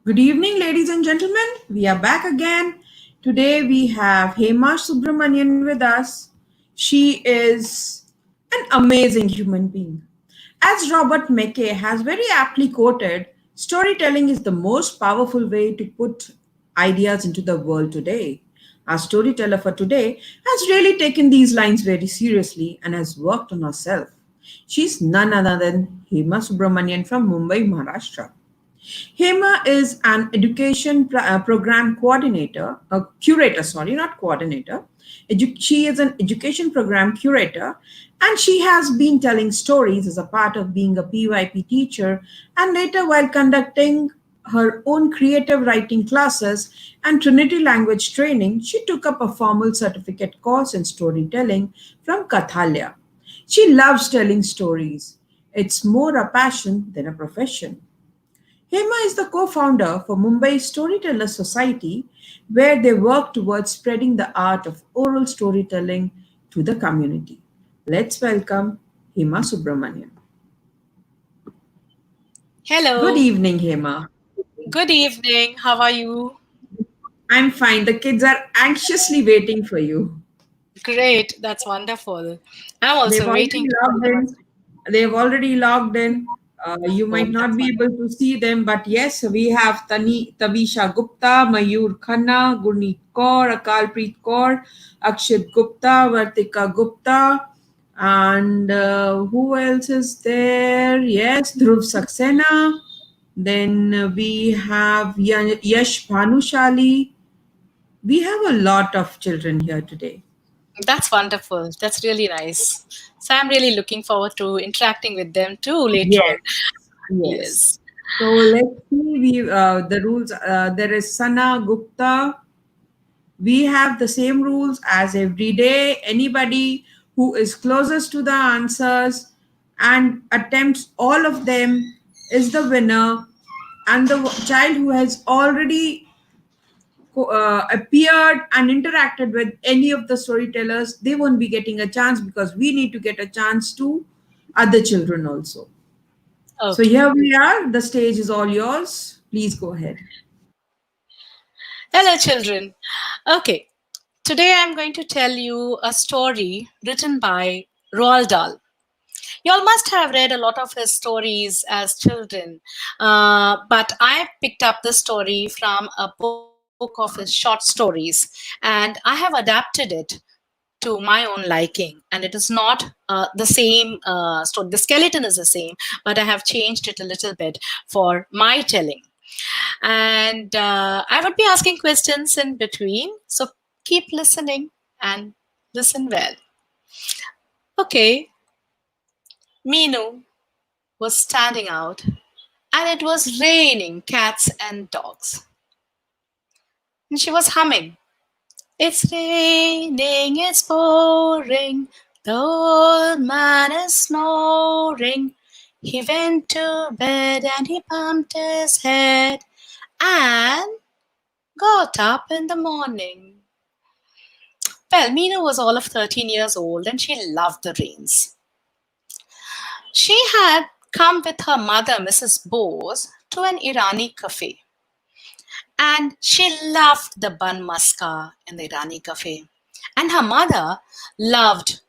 Good evening, ladies and gentlemen. We are back again. Today we have Hema Subramanian with us. She is an amazing human being. As Robert McKay has very aptly quoted, storytelling is the most powerful way to put ideas into the world today. Our storyteller for today has really taken these lines very seriously and has worked on herself. She's none other than Hema Subramanian from Mumbai, Maharashtra. Hema is an education program coordinator, a curator, sorry, not coordinator. She is an education program curator, and she has been telling stories as a part of being a PYP teacher, and later while conducting her own creative writing classes and Trinity language training, she took up a formal certificate course in storytelling from Kathalya. She loves telling stories. It's more a passion than a profession. Hema is the co founder for Mumbai Storyteller Society, where they work towards spreading the art of oral storytelling to the community. Let's welcome Hema Subramanian. Good Hello, evening, Hema. good evening. How are you? I'm fine. The kids are anxiously waiting for you. Great, that's wonderful. I'm They've also already waiting to logged in. They've already logged in. You Oh, might not that's be able wonderful. to see them, but yes, we have Tabisha Gupta, Mayur Khanna, Gurneet Kaur, Akalpreet Kaur, Akshit Gupta, Vartika Gupta, and who else is there? Yes, Dhruv Saxena. Then we have Yash Bhanushali. We have a lot of children here today. That's wonderful. That's really nice. So I'm really looking forward to interacting with them too later Yes. on. Yes. Yes. So let's see. We the rules. There is Sana Gupta. We have the same rules as every day. Anybody who is closest to the answers and attempts all of them is the winner. And the child who has already appeared and interacted with any of the storytellers, they won't be getting a chance because we need to get a chance to other children also. So Okay. here we are. The stage is all yours. Please go ahead. Hello, children. Okay. Today I'm going to tell you a story written by Roald Dahl. You all must have read a lot of his stories as children, but I picked up this story from a book of his short stories and I have adapted it to my own liking. And it is not the same story. The skeleton is the same, but I have changed it a little bit for my telling. And I would be asking questions in between. So keep listening and listen well. Okay, Minu was standing out and it was raining cats and dogs. And she was humming. It's raining, it's pouring, the old man is snoring. He went to bed and he bumped his head and got up in the morning. Well, Mina was all of 13 years old and she loved the rains. She had come with her mother, Mrs. Bose, to an Irani cafe. And she loved the bun maska in the Irani cafe. And her mother loved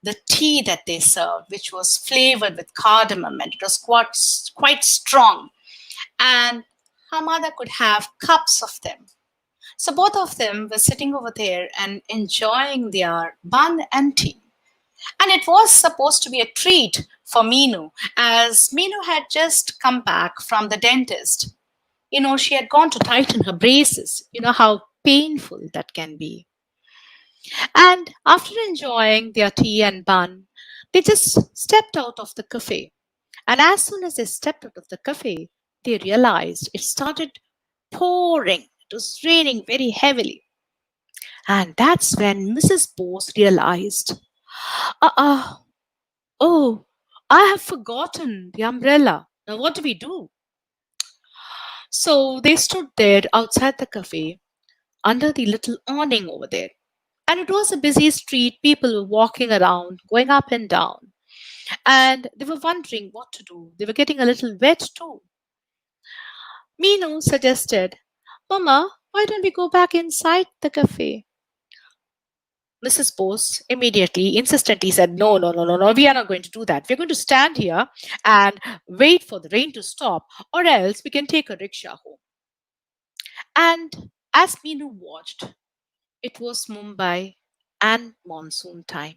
the tea that they served, which was flavored with cardamom and it was quite strong. And her mother could have cups of them. So both of them were sitting over there and enjoying their bun and tea. And it was supposed to be a treat for Minu, as Minu had just come back from the dentist. She had gone to tighten her braces. You know how painful that can be. And after enjoying their tea and bun, they just stepped out of the cafe. And as soon as they stepped out of the cafe, they realized it started pouring. It was raining very heavily. And that's when Mrs. Bose realized, uh, oh, I have forgotten the umbrella. Now, what do we do? So they stood there outside the cafe under the little awning over there. And it was a busy street. People were walking around, going up and down. And they were wondering what to do. They were getting a little wet too. Minu suggested, Mama, why don't we go back inside the cafe? Mrs. Bose immediately, insistently said, No, no, no, no, no, we are not going to do that. We're going to stand here and wait for the rain to stop, or else we can take a rickshaw home. And as Minu watched, it was Mumbai and monsoon time.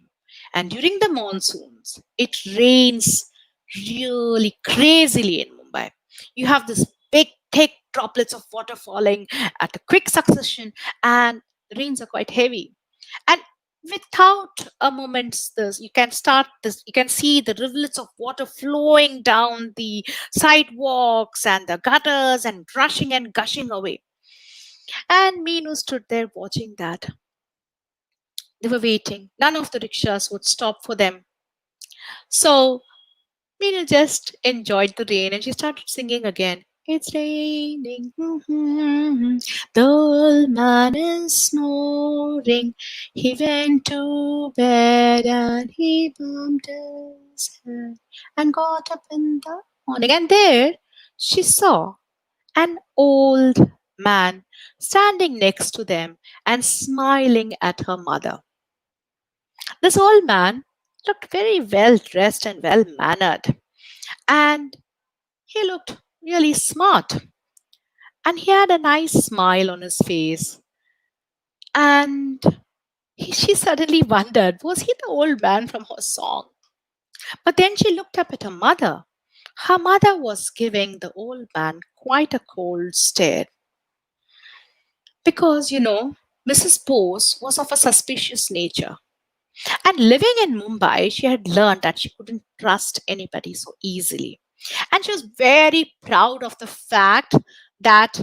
And during the monsoons, it rains really crazily in Mumbai. You have this big, thick droplets of water falling at a quick succession, and the rains are quite heavy. And without a moment's this, you can see the rivulets of water flowing down the sidewalks and the gutters and rushing and gushing away. And Meenu stood there watching that. They were waiting. None of the rickshaws would stop for them. So Meenu just enjoyed the rain and she started singing again. It's raining. The old man is snoring. He went to bed and he bumped his head and got up in the morning. And there she saw an old man standing next to them and smiling at her mother. This old man looked very well dressed and well mannered, and he looked really smart, and he had a nice smile on his face. And she suddenly wondered, was he the old man from her song? But then she looked up at her mother. Her mother was giving the old man quite a cold stare because, Mrs. Bose was of a suspicious nature. And living in Mumbai, she had learned that she couldn't trust anybody so easily. And she was very proud of the fact that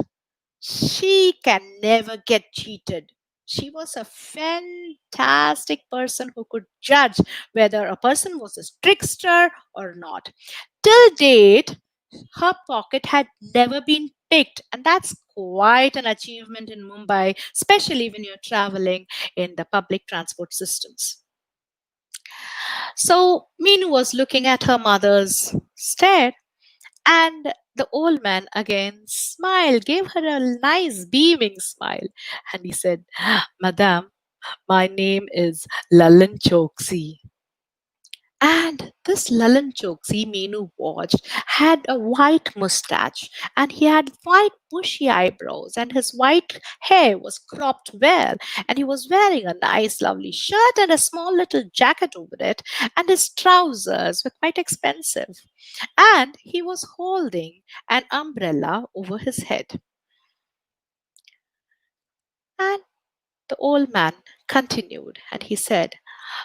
she can never get cheated. She was a fantastic person who could judge whether a person was a trickster or not. Till date, her pocket had never been picked, and that's quite an achievement in Mumbai, especially when you're traveling in the public transport systems. So Meenu was looking at her mother's stare, and the old man again smiled, gave her a nice beaming smile, and he said, Madam, my name is Lalan Choksi. And this Lalan Choksi Meenu watched had a white mustache and he had white bushy eyebrows and his white hair was cropped well and he was wearing a nice lovely shirt and a small little jacket over it and his trousers were quite expensive. And he was holding an umbrella over his head. And the old man continued and he said,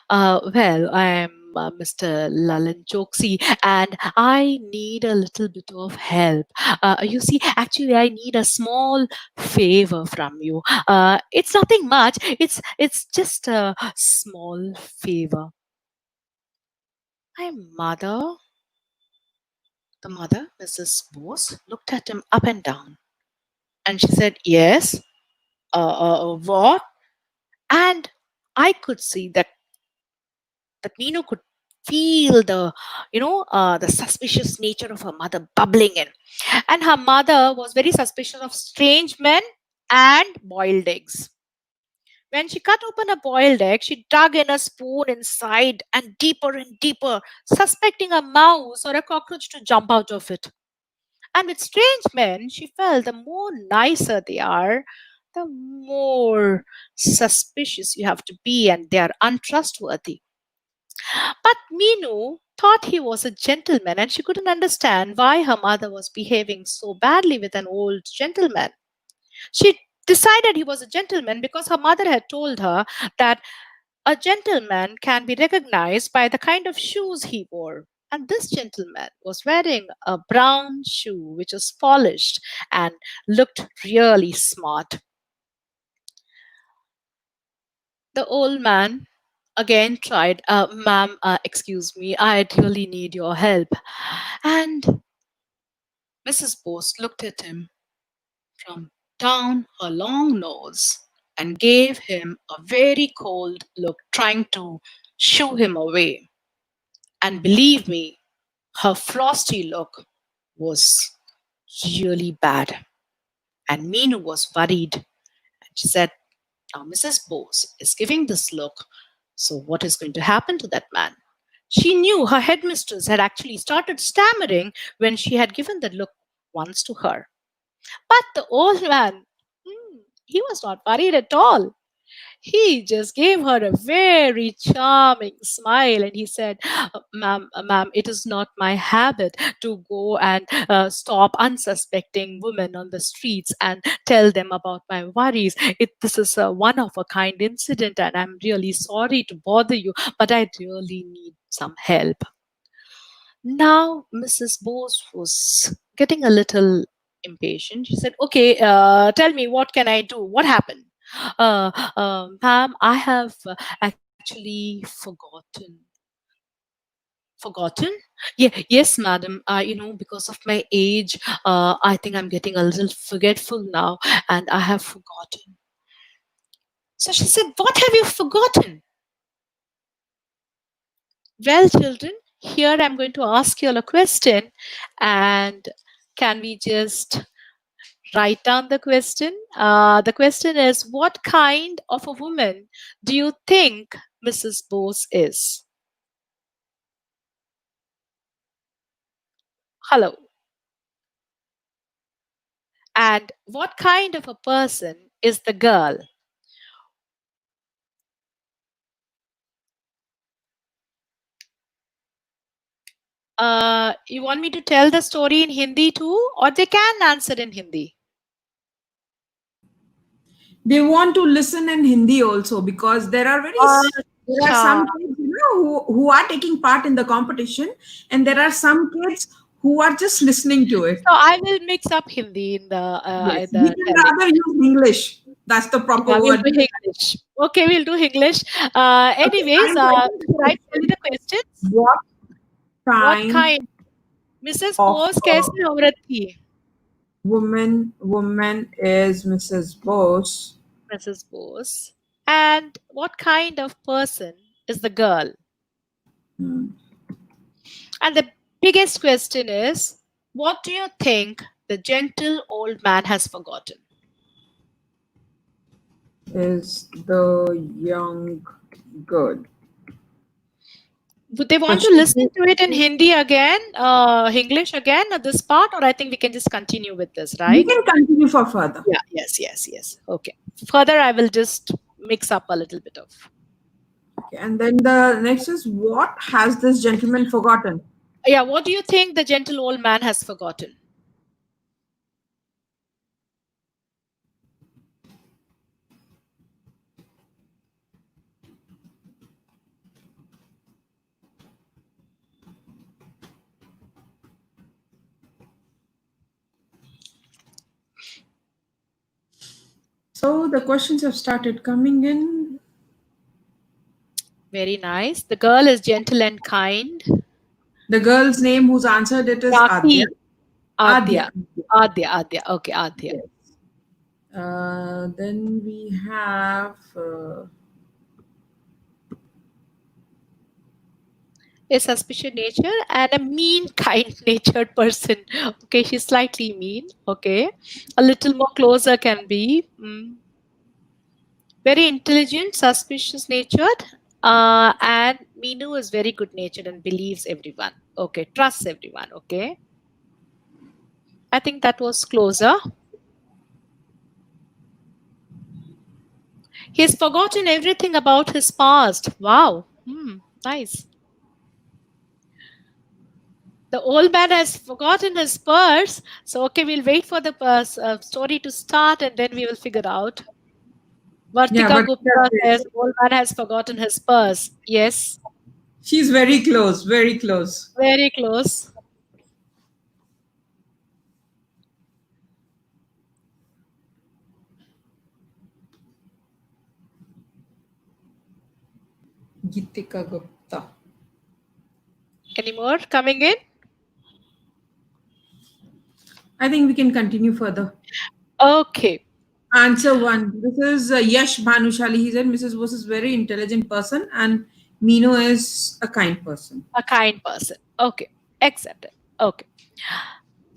well, I am Mr. Lalan Choksi, and I need a little bit of help. You see, actually, I need a small favor from you. It's nothing much. It's just a small favor. My mother, the mother, Mrs. Bose, looked at him up and down, and she said, "Yes. What?" And I could see that Mino could feel the suspicious nature of her mother bubbling in. And her mother was very suspicious of strange men and boiled eggs. When she cut open a boiled egg, she dug in a spoon inside and deeper, suspecting a mouse or a cockroach to jump out of it. And with strange men, she felt the more nicer they are, the more suspicious you have to be, and they are untrustworthy. But Minu thought he was a gentleman and she couldn't understand why her mother was behaving so badly with an old gentleman. She decided he was a gentleman because her mother had told her that a gentleman can be recognized by the kind of shoes he wore. And this gentleman was wearing a brown shoe which was polished and looked really smart. The old man again tried, Ma'am, excuse me, I really need your help. And Mrs. Bose looked at him from down her long nose and gave him a very cold look, trying to shoo him away. And believe me, her frosty look was really bad. And Meenu was worried. And she said, now Mrs. Bose is giving this look. So what is going to happen to that man? She knew her headmistress had actually started stammering when she had given the look once to her. But the old man, he was not worried at all. He just gave her a very charming smile and he said, ma'am, it is not my habit to go and stop unsuspecting women on the streets and tell them about my worries. This is a one of a kind incident and I'm really sorry to bother you, but I really need some help. Now, Mrs. Bose was getting a little impatient. She said, okay, tell me, what can I do? What happened? Ma'am, I have actually forgotten. Yeah, yes, madam. Because of my age, I think I'm getting a little forgetful now, and I have forgotten. So she said, what have you forgotten? Well, children, here I'm going to ask you all a question, and can we just write down the question? The question is, what kind of a woman do you think Mrs. Bose is? Hello. And what kind of a person is the girl? You want me to tell the story in Hindi too, or they can answer in Hindi? They want to listen in Hindi also because there are Acha. some kids, who are taking part in the competition, and there are some kids who are just listening to it. So I will mix up Hindi in Yes, we the can telling. rather use English. That's the proper Yeah, we'll word. do English. Okay, we'll do English. Okay, Anyways, I'm writing the should I tell you question. the questions? What What kind kind? Mrs. of Bose कैसी औरत थी? woman is Mrs. Bose? Mrs. Bose. And what kind of person is the girl? Hmm, And the biggest question is, what do you think the gentle old man has forgotten? is the young girl. Would they want to Question listen two. to it in Hindi again, English again, at this part, or I think we can just continue with this, We right? can continue for further. Yeah, yes. Okay. Further, I will just mix up a little bit of. Okay, and then the next is, what has this gentleman forgotten? Yeah, what do you think the gentle old man has forgotten? So the questions have started coming in. Very nice. The girl is gentle and kind. The girl's name who's answered it is Adya. Raki. Adya. Adya. Adya. Okay, Adya. Yes. Then we have A suspicious nature and a mean, kind natured person. Okay, she's slightly mean. Okay. A little more closer can be. Very intelligent, suspicious natured. And Meenu is very good natured and believes everyone. Okay, trusts everyone. Okay. I think that was closer. He's forgotten everything about his past. Wow. Nice. The old man has forgotten his purse. So, okay, we'll wait for the story to start and then we will figure out. yeah, Vartika but Gupta says, old man has forgotten his purse. Yes, she's very close, very close. very close. Gitika Gupta. Any more coming in? I think we can continue further. Okay, Answer one. This is Yash Bhanushali. He said Mrs. Bose is very intelligent person and Mino is a kind person. a kind person. Okay, accepted. Okay.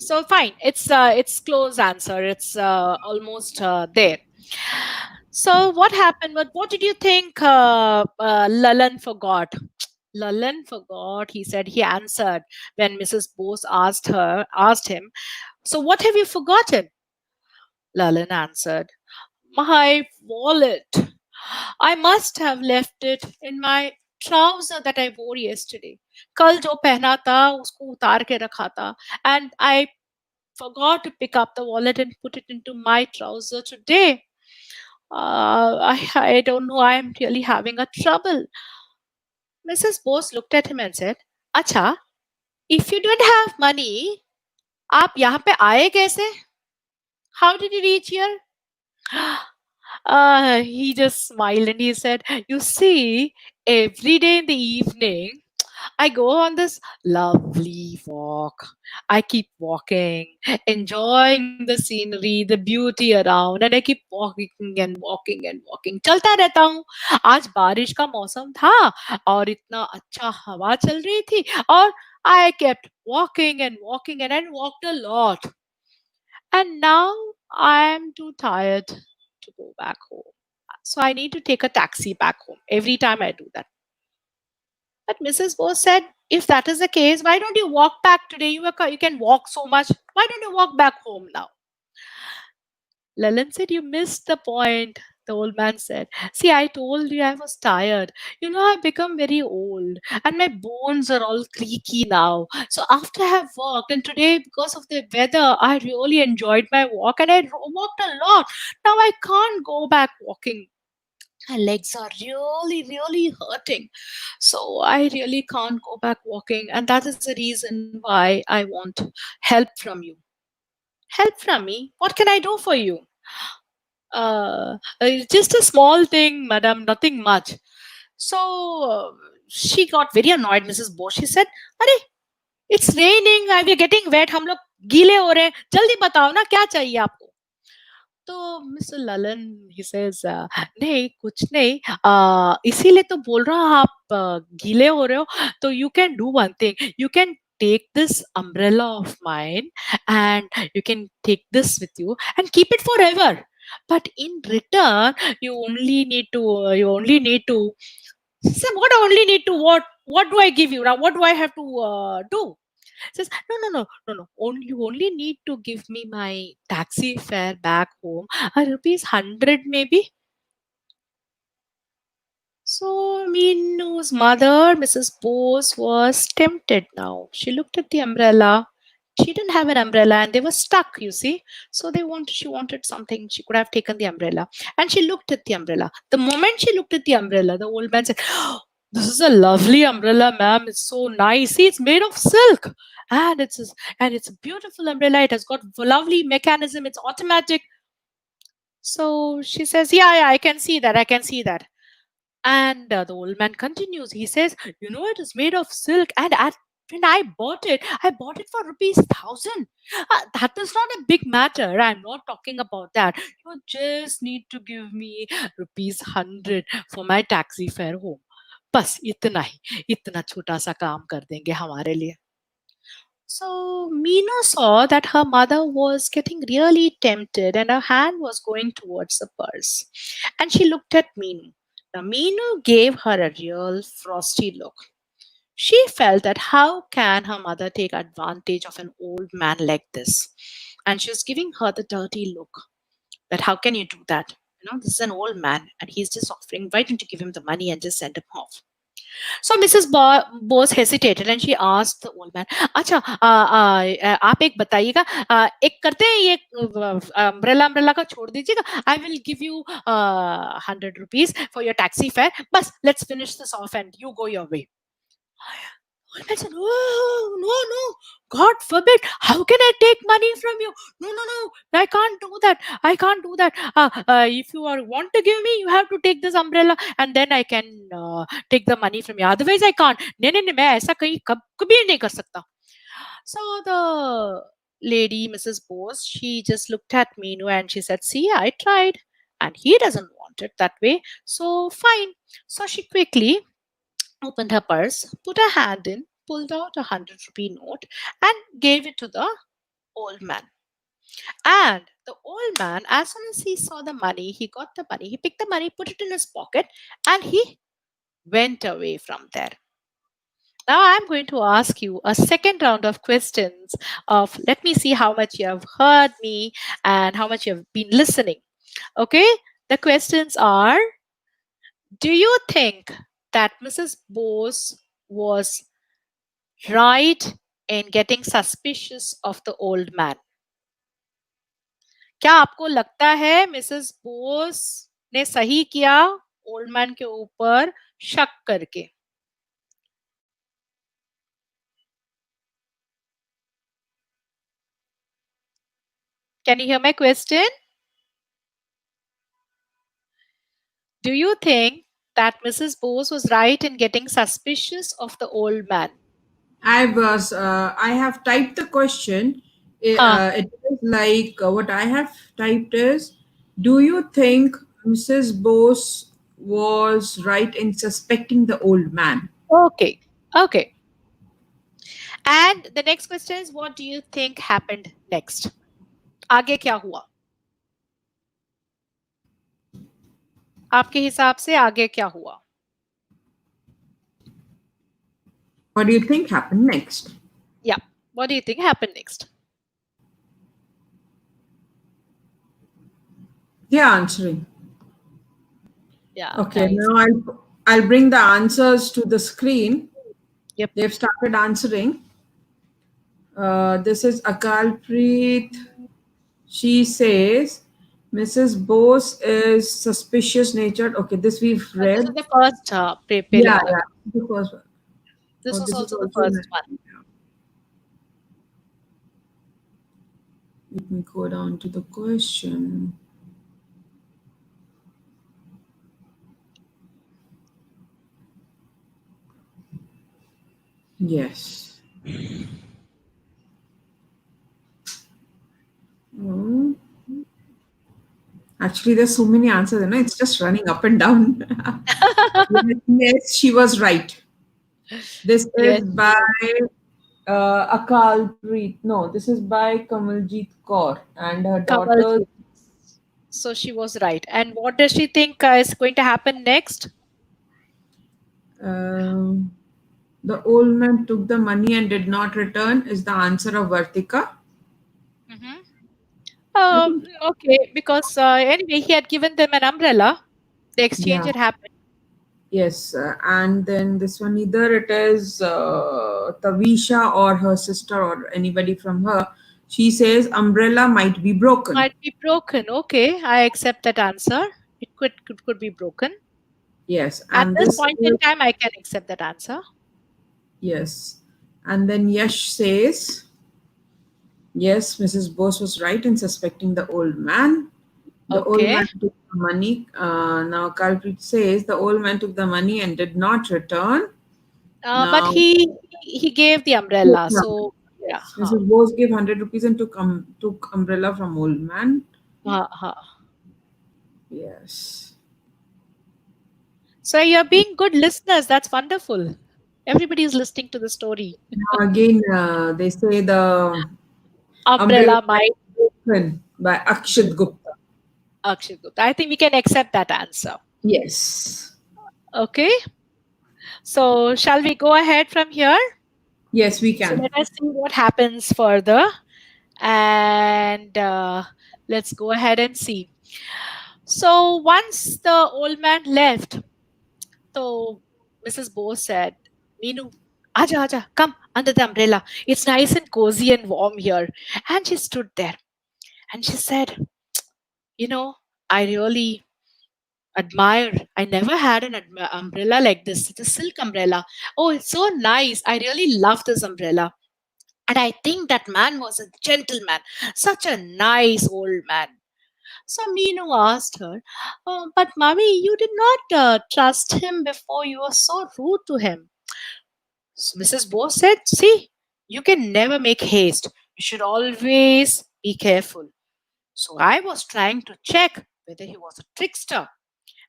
So fine, it's close answer. It's almost there. So what happened? What did you think Lalan forgot? Lalan forgot. He said he answered when Mrs. Bose asked him. So what have you forgotten? Lalan answered, my wallet. I must have left it in my trouser that I wore yesterday. कल जो पहना था उसको उतार के रखा था, and I forgot to pick up the wallet and put it into my trouser today. I don't know. I am really having a trouble. Mrs. Bose looked at him and said, "अच्छा, if you don't have money, आप यहाँ पे आए कैसे? How did you reach here?" He just smiled and he said, "You see, every day in the evening, I go on this lovely walk. I keep walking, enjoying the scenery, the beauty around, and I keep walking and walking and walking. चलता रहता हूँ. आज बारिश का मौसम था और इतना अच्छा हवा चल रही थी और I kept walking and walking and I walked a lot. And now I am too tired to go back home. So I need to take a taxi back home every time I do that." But Mrs. Bose said, "If that is the case, why don't you walk back today? You can walk so much. Why don't you walk back home now?" Lalan said, "You missed the point." The old man said, "See, I told you I was tired. You know, I've become very old and my bones are all creaky now. So after I have walked, and today, because of the weather, I really enjoyed my walk and I walked a lot. Now I can't go back walking. My legs are really, really hurting. So I really can't go back walking. And that is the reason why I want help from you." "Help from me? What can I do for you?" Just a small thing, madam, nothing much." So she got very annoyed, Mrs. Bose. She said, "अरे, it's raining. We're getting wet. हम लोग गीले हो रहे हैं. जल्दी बताओ ना क्या चाहिए आपको?" तो मिस्टर ललन ही सेज, नहीं कुछ नहीं, इसीलिए तो बोल रहा हूँ आप गीले हो रहे हो, तो you can do one thing, you can take this umbrella of mine and you can take this with you and keep it forever, but in return you only need to say, what I only need to what do I give you now, what do I have to do? Says, "No, no, no, no, no. You only need to give me my taxi fare back home. A rupees 100 maybe." So Meenu's mother, Mrs. Bose, was tempted now. She looked at the umbrella. She didn't have an umbrella and they were stuck, you see. So she wanted something. She could have taken the umbrella. And she looked at the umbrella. The moment she looked at the umbrella, the old man said, "This is a lovely umbrella, ma'am. It's so nice. See, it's made of silk. And it's a beautiful umbrella. It has got lovely mechanism. It's automatic." So she says, "Yeah, yeah, I can see that. I can see that." And the old man continues. He says, "You know, it is made of silk, and when I bought it for rupees 1,000. That is not a big matter. I'm not talking about that. You just need to give me rupees 100 for my taxi fare home. बस इतना ही, इतना छोटा सा काम कर देंगे हमारे लिए." So Meenu saw that her mother was getting really tempted and her hand was going towards the purse. And she looked at Meenu. Now Meenu gave her a real frosty look. She felt that how can her mother take advantage of an old man like this? And she was giving her the dirty look, that how can you do that? You know, this is an old man and he's just offering, why don't you give him the money and just send him off? So Mrs. Bose hesitated and she asked the old man, "अच्छा, आप एक बताइएगा, एक करते हैं ये umbrella umbrella का छोड़ दीजिएगा. I will give you 100 rupees for your taxi fare. बस let's finish this off and you go your way." I said, "Oh, no, no, God forbid. How can I take money from you? No, no, no. I can't do that. I can't do that. If you want to give me, you have to take this umbrella and then I can take the money from you. Otherwise, I can't. नहीं नहीं नहीं, मैं ऐसा कहीं कभी नहीं कर सकता." So the lady, Mrs. Bose, she just looked at Meenu and she said, "See, I tried and he doesn't want it that way. So fine." So she quickly opened her purse, put her hand in, pulled out a 100 rupee note, and gave it to the old man. And the old man, as soon as he saw the money, he got the money, he picked the money, put it in his pocket, and he went away from there. Now I'm going to ask you a second round of questions of let me see how much you have heard me and how much you have been listening. Okay? The questions are, do you think that Mrs. Bose was right in getting suspicious of the old man? क्या आपको लगता है Mrs Bose ने सही किया old man के ऊपर शक करके? Can you hear my question? Do you think that Mrs. Bose was right in getting suspicious of the old man? I have typed the question. Huh. It is like what I have typed is, do you think Mrs. Bose was right in suspecting the old man? Okay. Okay. And the next question is, what do you think happened next? आगे क्या हुआ? आपके हिसाब से आगे क्या हुआ? What do you think happened next? Yeah. What do you think happened next? They're answering. Yeah. Okay, Nice. now I'll bring the answers to the screen. Yep. They've started answering. This is Akalpreet. She says Mrs. Bose is suspicious natured. Okay, this we've This is read. the first pele Yeah, wala. yeah. The first one. This Oh, was this is also the also first nice. one. Let me go down to the question. Yes. Oh. Actually, there's so many answers, it's just running up and down. Yes, she was right. This Yes, is by Akal Preet. No, this is by Kamaljeet Kaur and her daughter. Kamalji. So she was right. And what does she think is going to happen next? Um, the old man took the money and did not return is the answer of Vartika. Mm-hmm. I think, Okay, because anyway, he had given them an umbrella. The exchange yeah, had happened. yes. And then this one, either it is Tavisha or her sister or anybody from her. She says umbrella might be broken. Might be broken. Okay, I accept that answer. It could be broken. Yes, At and this this point in is, time, I can accept that answer. yes. And then Yash says, yes, Mrs. Bose was right in suspecting the old man. The old Okay. man took the money. Now, culprit says the old man took the money and did not return. But Now, he gave the umbrella. yeah, So yeah. yes, Mrs. Bose gave 100 rupees and took umbrella from old man. Huh. Yes. So you're being good listeners. That's wonderful. Everybody is listening to the story. Now again, they say the umbrella Umbrella might might be broken by Akshit Gupta. Akshay Gupta. I think we can accept that answer. Yes. Okay. So shall we go ahead from here? Yes, we So can. let us see what happens further. And let's go ahead and see. So once the old man left, so Mrs. Bose said, Meenu, aja, aja, come under the umbrella. It's nice and cozy and warm here. And she stood there and she said, You know, I really admire. I never had an umbrella like this. It's a silk umbrella. Oh, it's so nice. I really love this umbrella. And I think that man was a gentleman, such a nice old man. So Meenu asked her, But mommy, you did not trust him before. You were so rude to him. So Mrs. Bose said, See, you can never make haste. You should always be careful. So I was trying to check whether he was a trickster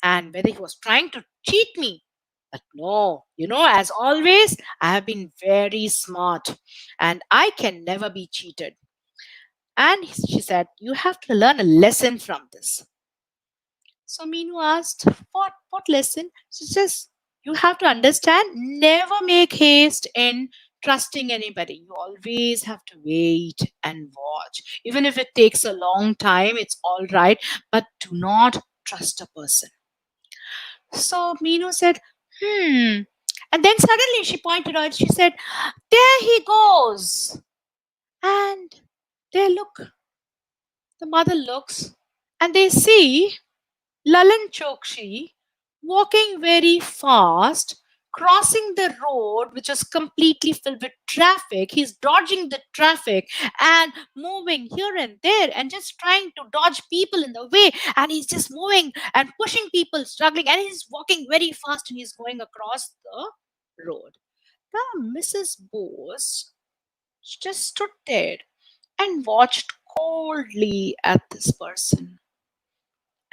and whether he was trying to cheat me. But no, as always, I have been very smart and I can never be cheated. And she said, "You have to learn a lesson from this." So Meenu asked, what lesson? She says, "You have to understand, never make haste in trusting anybody. You always have to wait and watch. Even if it takes a long time, it's all right, but do not trust a person." So Meenu said, "Hmm." And then suddenly she pointed out, she said, "There he goes." And there, look, the mother looks, and they see Lalan Chokshi walking very fast, crossing the road, which is completely filled with traffic. He's dodging the traffic and moving here and there and just trying to dodge people in the way. And he's just moving and pushing people, struggling, and he's walking very fast and he's going across the road. Now, Mrs. Bose just stood there and watched coldly at this person.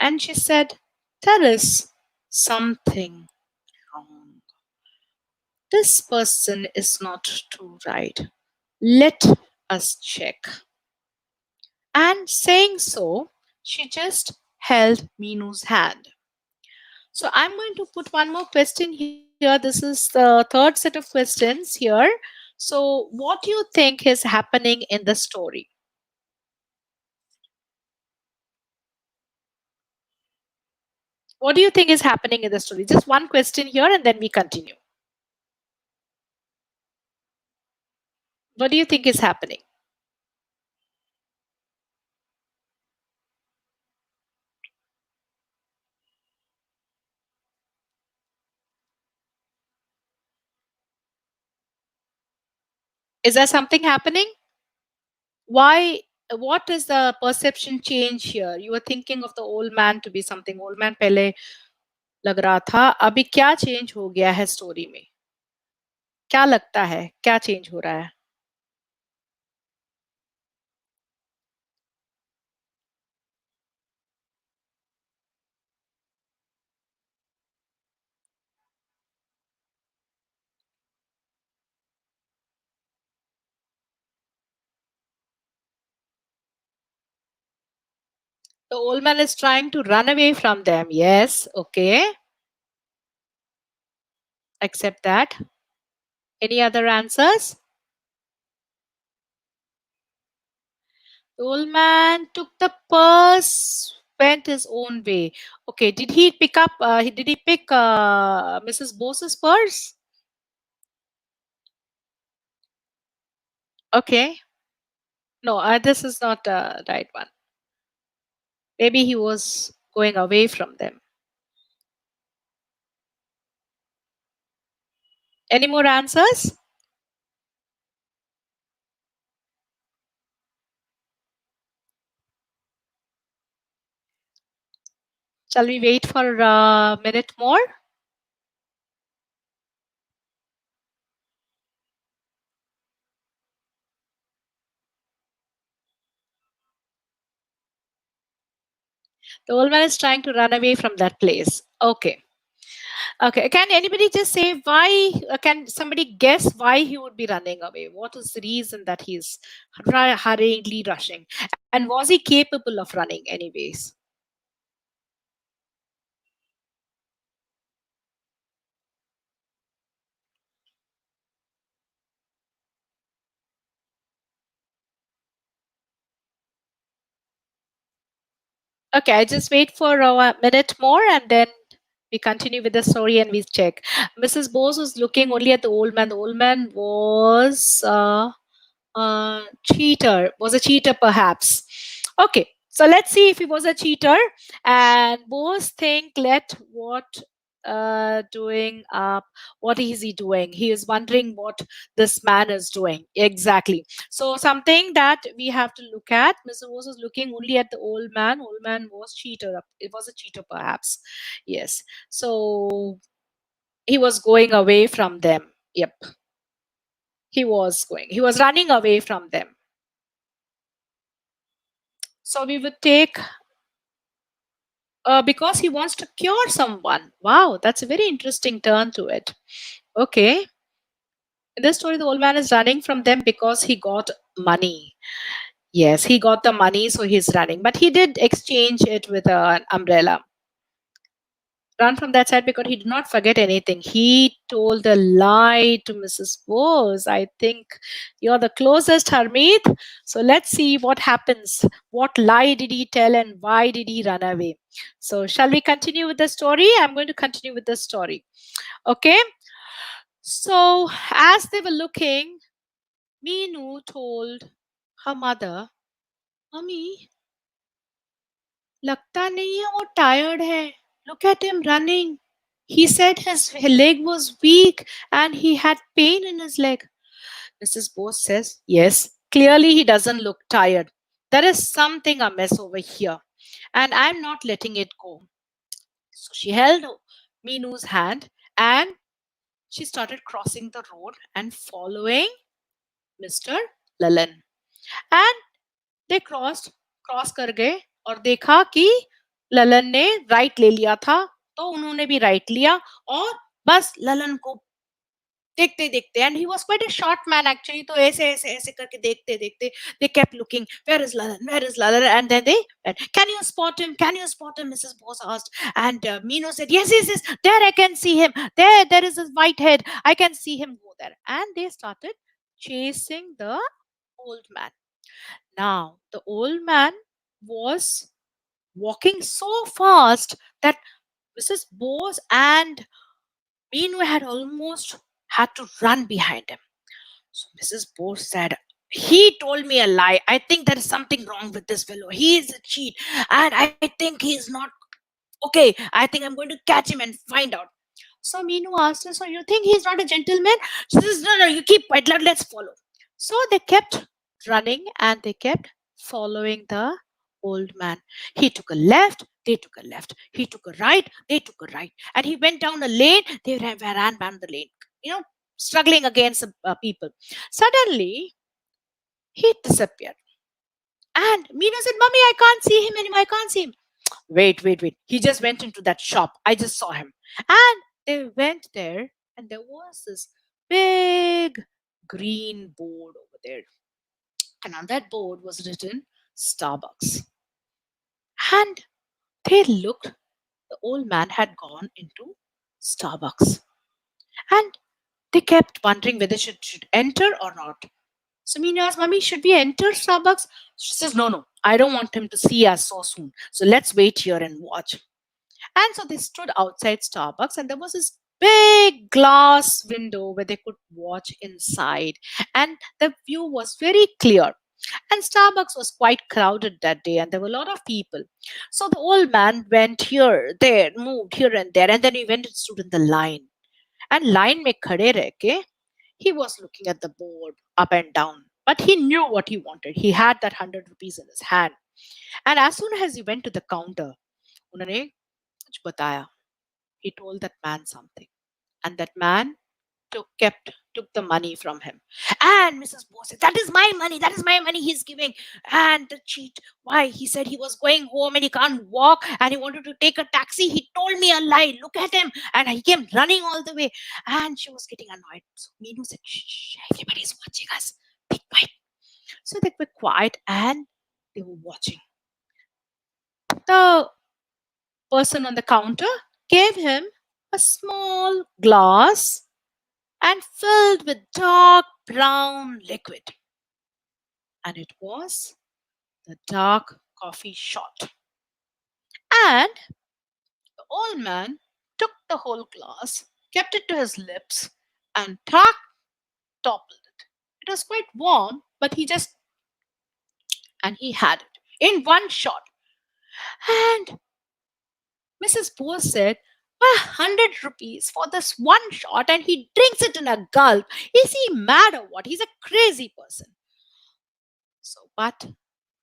And she said, "There is something wrong. This person is not too right. Let us check." And saying so, she just held Meenu's hand. So I'm going to put one more question here. This is the third set of questions here. So, what do you think is happening in the story? What do you think is happening in the story? Just one question here and then we continue. What do you think is happening? Is there something happening? Why? What is the perception change here? You were thinking of the old man to be something. Old man पहले लग रहा था, अभी क्या change हो गया है story में? क्या लगता है? क्या चेंज हो रहा है? The old man is trying to run away from them. Yes, okay, accept that. Any other answers? The old man took the purse, went his own way. Okay, did he pick up? Did he pick Mrs. Bose's purse? Okay, no, this is not the right one. Maybe he was going away from them. Any more answers? Shall we wait for a minute more? The old man is trying to run away from that place. Okay. Okay. Can anybody just say why? Can somebody guess why he would be running away? What is the reason that he's hurriedly rushing? And was he capable of running, anyways? Okay, I just wait for a minute more and then we continue with the story and we check. Mrs. Bose was looking only at the old man. The old man was cheater, was a cheater perhaps. Okay, so let's see if he was a cheater. And Bose think, let what doing up, what is he doing? He is wondering what this man is doing exactly. So something that we have to look at. Mr. Bose was looking only at the old man. Old man was cheater. It was a cheater perhaps. Yes. So he was going away from them. Yep, he was running away from them. So we would take because he wants to cure someone. Wow, that's a very interesting turn to it. Okay. In this story, the old man is running from them because he got money. Yes, he got the money, so he's running. But he did exchange it with an umbrella. Run from that side because he did not forget anything. He told a lie to Mrs. Bose. I think you're the closest, Harmeet. So let's see what happens. What lie did he tell and why did he run away? So, shall we continue with the story? I'm going to continue with the story. Okay. So, as they were looking, Meenu told her mother, Mummy, लगता नहीं है वो tired है. Look at him running. He said his leg was weak and he had pain in his leg. Mrs. Bose says, yes, clearly he doesn't look tired. There is something amiss over here and I'm not letting it go. So she held Meenu's hand and she started crossing the road and following Mr. Lalan. And they cross कर गए और देखा कि ललन ने right ले लिया था तो उन्होंने भी राइट लिया और बस ललन को देखते देखते and he was quite a short man actually तो ऐसे ऐसे ऐसे करके देखते देखते they kept looking where is Lalan and then they can you spot him Mrs Bose asked and Meenu said yes there I can see him there is his white head I can see him go there and they started chasing the old man. Now, the old man was walking so fast that Mrs. Bose and Meenu had almost had to run behind him. So Mrs. Bose said, he told me a lie. I think there is something wrong with this fellow. He is a cheat. And I think he is not okay. I think I'm going to catch him and find out. So Meenu asked her, so you think he's not a gentleman? She says, no, you keep quiet. Let's follow. So they kept running and they kept following the old man. He took a left, they took a left. He took a right, they took a right. And he went down a lane, they ran down the lane, struggling against people. Suddenly, he disappeared. And Meena said, Mommy, I can't see him anymore. I can't see him. Wait. He just went into that shop. I just saw him. And they went there, and there was this big green board over there. And on that board was written Starbucks. And they looked, the old man had gone into Starbucks. And they kept wondering whether should enter or not. So Meena asked, Mommy, should we enter Starbucks? She says, No, I don't want him to see us so soon. So let's wait here and watch. And so they stood outside Starbucks, and there was this big glass window where they could watch inside. And the view was very clear. And Starbucks was quite crowded that day, and there were a lot of people. So the old man went here, there, moved here and there, and then he went and stood in the line. And line mein khade reh ke, he was looking at the board up and down. But he knew what he wanted. He had that 100 rupees in his hand. And as soon as he went to the counter, उन्होंने कुछ बताया. He told that man something. And that man took the money from him. And Mrs. Bose said, that is my money he's giving. And the cheat, why? He said he was going home and he can't walk and he wanted to take a taxi. He told me a lie. Look at him. And he came running all the way. And she was getting annoyed. So Meenu said, shh, everybody's watching us. Be quiet. So they were quiet and they were watching. The person on the counter gave him a small glass and filled with dark brown liquid. And it was the dark coffee shot. And the old man took the whole glass, kept it to his lips, and toppled it. It was quite warm, but and he had it in one shot. And Mrs. Bose said, 100 rupees for this one shot, and he drinks it in a gulp. Is he mad or what? He's a crazy person. So, but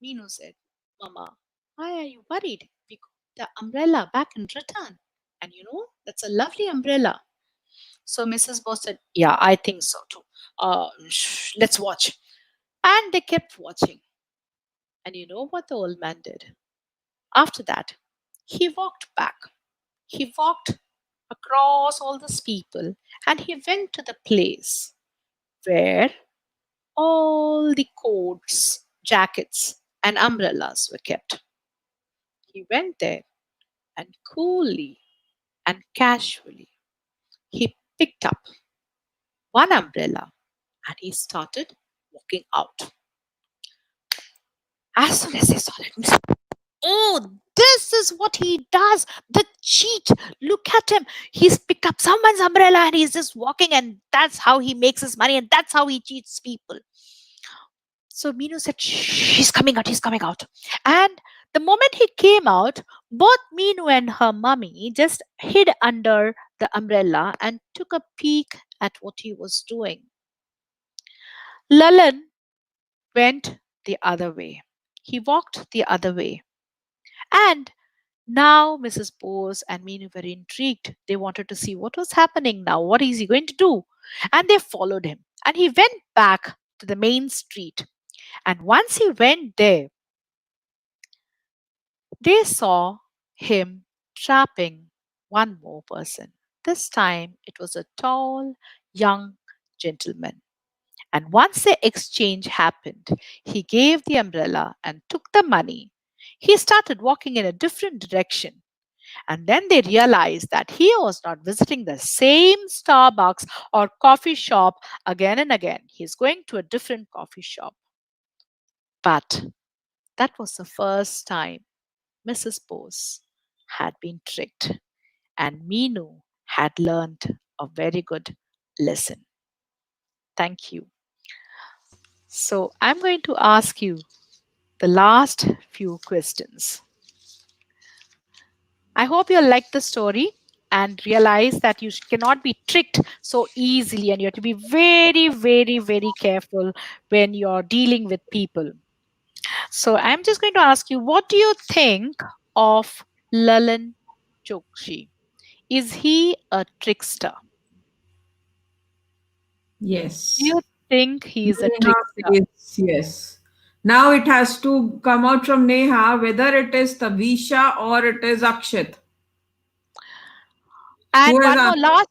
Meenu said, Mama, why are you worried? We got the umbrella back in return. And that's a lovely umbrella. So Mrs. Bose said, yeah, I think so too. Let's watch. And they kept watching. And you know what the old man did? After that, he walked back. He walked across all these people and he went to the place where all the coats jackets, and umbrellas were kept. He went there and coolly and casually he picked up one umbrella and he started walking out. As soon as he saw it, oh, this is what he does. The cheat. Look at him. He's picked up someone's umbrella and he's just walking, and that's how he makes his money, and that's how he cheats people. So Minu said, "Shh, he's coming out, he's coming out." And the moment he came out, both Minu and her mummy just hid under the umbrella and took a peek at what he was doing. Lalan went the other way. He walked the other way. And now Mrs. Bose and Meenu were intrigued. They wanted to see what was happening now. What is he going to do? And they followed him. And he went back to the main street. And once he went there, they saw him trapping one more person. This time it was a tall, young gentleman. And once the exchange happened, he gave the umbrella and took the money. He started walking in a different direction. And then they realized that he was not visiting the same Starbucks or coffee shop again and again. He's going to a different coffee shop. But that was the first time Mrs. Bose had been tricked, and Meenu had learned a very good lesson. Thank you. So I'm going to ask you the last few questions. I hope you like the story and realize that you cannot be tricked so easily, and you have to be very, very, very careful when you're dealing with people. So I'm just going to ask you, what do you think of Lalan Chokshi? Is he a trickster? Do Yes. you think he is a Neha trickster? says yes. Now it has to come out from Neha whether it is Tavisha or it is Akshit. Who And has answered?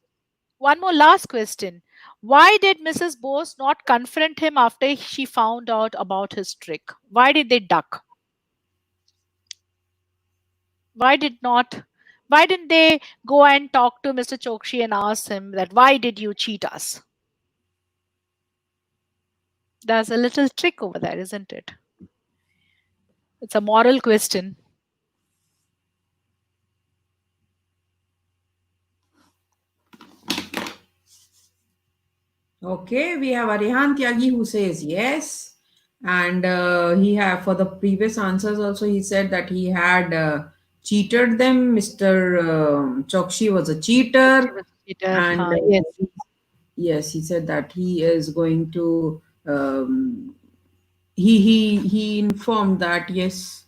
one more last question. Why did Mrs. Bose not confront him after she found out about his trick? Why did they duck? Why did not? Why didn't they go and talk to Mr. Chokshi and ask him that why did you cheat us? There's a little trick over there, isn't it? It's a moral question. Okay, we have Arihan Tyagi who says yes. And he have for the previous answers also he said that he had cheated them. Mr. Chokshi was a Chokshi cheater, was a cheater. and Yes. yes, he said that he is going to. He informed that yes.